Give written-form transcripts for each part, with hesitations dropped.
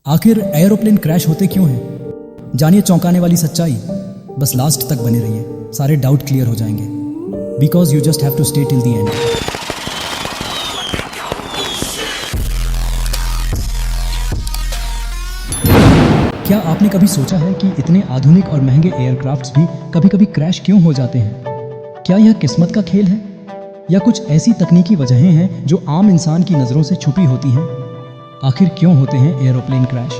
आखिर aeroplane crash होते क्यों हैं? जानिए चौंकाने वाली सच्चाई। बस लास्ट तक बने रहिए, सारे डाउट क्लियर हो जाएंगे। Because you just have to stay till the end. क्या आपने कभी सोचा है कि इतने आधुनिक और महंगे एयरक्राफ्ट्स भी कभी कभी क्रैश क्यों हो जाते हैं? क्या यह किस्मत का खेल है या कुछ ऐसी तकनीकी वजहें हैं जो आम इंसान की नज़रों से छुपी होती हैं? आखिर क्यों होते हैं एरोप्लेन क्रैश?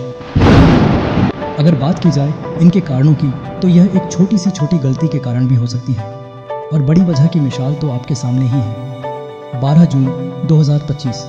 अगर बात की जाए इनके कारणों की, तो यह एक छोटी गलती के कारण भी हो सकती है, और बड़ी वजह की मिसाल तो आपके सामने ही है। 12 जून 2025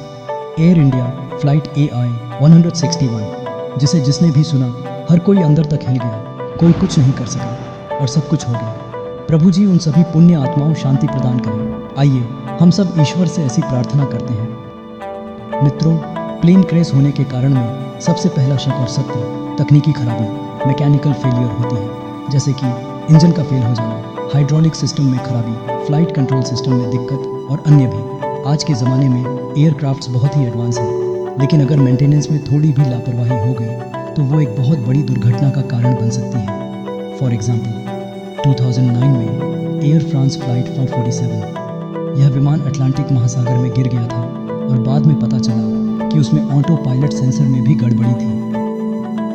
एयर इंडिया फ्लाइट AI 161, जिसे जिसने भी सुना हर कोई अंदर तक हिल गया। कोई कुछ नहीं कर सका और सब कुछ हो गया। प्रभु जी उन सभी पुण्य आत्माओं शांति प्रदान करें। आइए हम सब ईश्वर से ऐसी प्रार्थना करते हैं। मित्रों, प्लेन क्रैश होने के कारण में सबसे पहला शक और सत्य तकनीकी खराबी, मैकेनिकल फेलियर होती है, जैसे कि इंजन का फेल हो जाना, हाइड्रोलिक सिस्टम में खराबी, फ्लाइट कंट्रोल सिस्टम में दिक्कत और अन्य भी। आज के ज़माने में एयरक्राफ्ट्स बहुत ही एडवांस हैं, लेकिन अगर मेंटेनेंस में थोड़ी भी लापरवाही हो गई तो वो एक बहुत बड़ी दुर्घटना का कारण बन सकती है। फॉर एग्जाम्पल 2009 में एयर फ्रांस फ्लाइट 447, यह विमान अटलांटिक महासागर में गिर गया था और बाद में पता चला कि उसमें ऑटो पायलट सेंसर में भी गड़बड़ी थी।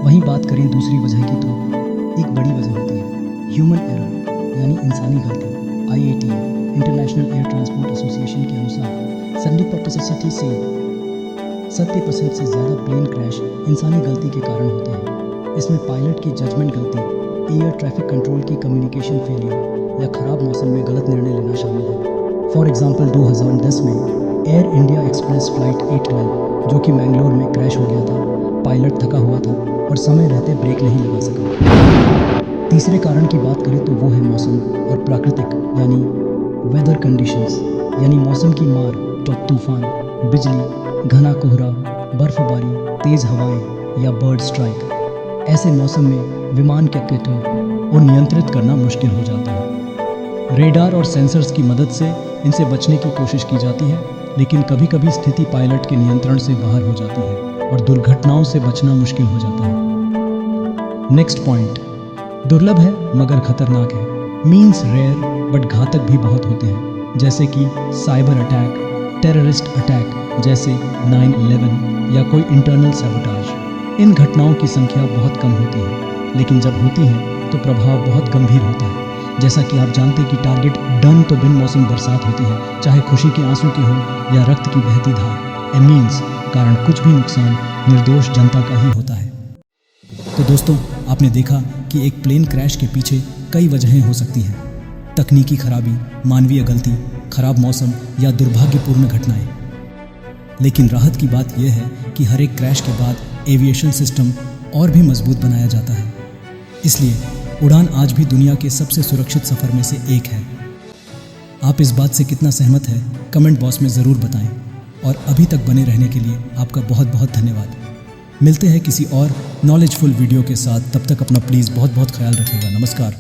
वहीं बात करें दूसरी वजह की, तो एक बड़ी वजह होती है ह्यूमन एरर, यानी इंसानी गलती। IATA international air transport association के अनुसार 70% से 70% से ज़्यादा प्लेन क्रैश इंसानी गलती के कारण होते हैं। इसमें पायलट की जजमेंट गलती, एयर ट्रैफिक कंट्रोल की कम्युनिकेशन फेलियर या ख़राब मौसम में गलत निर्णय लेना शामिल है। फॉर एग्जांपल 2010 में एयर इंडिया एक्सप्रेस फ्लाइट 812, जो कि मैंगलोर में क्रैश हो गया था। पायलट थका हुआ था और समय रहते ब्रेक नहीं लगा सका। तीसरे कारण की बात करें तो वो है मौसम और प्राकृतिक, यानी वेदर कंडीशंस, यानी मौसम की मार, तो तूफान, बिजली, घना कोहरा, बर्फबारी, तेज़ हवाएं या बर्ड स्ट्राइक। ऐसे मौसम में विमान के कटो और नियंत्रित करना मुश्किल हो जाता है। रेडार और सेंसर्स की मदद से इनसे बचने की कोशिश की जाती है, लेकिन कभी कभी स्थिति पायलट के नियंत्रण से बाहर हो जाती है और दुर्घटनाओं से बचना मुश्किल हो जाता है। नेक्स्ट पॉइंट, दुर्लभ है मगर खतरनाक है। मीन्स रेयर बट घातक भी बहुत होते हैं, जैसे कि साइबर अटैक, टेररिस्ट अटैक जैसे 9/11 या कोई इंटरनल सैबोटाज। इन घटनाओं की संख्या बहुत कम होती है, लेकिन जब होती हैं तो प्रभाव बहुत गंभीर होता है। जैसा कि आप जानते हैं कि टारगेट डन तो बिन मौसम बरसात होती है, चाहे खुशी के आंसू की हो या रक्त की बहती धार। मीन्स कारण कुछ भी नुकसान निर्दोष जनता का ही होता है। तो दोस्तों, आपने देखा कि एक प्लेन क्रैश के पीछे कई वजहें हो सकती हैं। तकनीकी खराबी, मानवीय गलती, खराब मौसम या दुर्भाग्यपूर्ण घटनाएं। लेकिन राहत की बात यह है कि हर एक क्रैश के बाद एविएशन सिस्टम और भी मजबूत बनाया जाता है। इसलिए उड़ान आज भी दुनिया के सबसे सुरक्षित सफ़र में से एक है। आप इस बात से कितना सहमत है, कमेंट बॉक्स में ज़रूर बताएं। और अभी तक बने रहने के लिए आपका बहुत बहुत धन्यवाद। मिलते हैं किसी और नॉलेजफुल वीडियो के साथ। तब तक अपना प्लीज़ बहुत बहुत ख्याल रखिएगा। नमस्कार।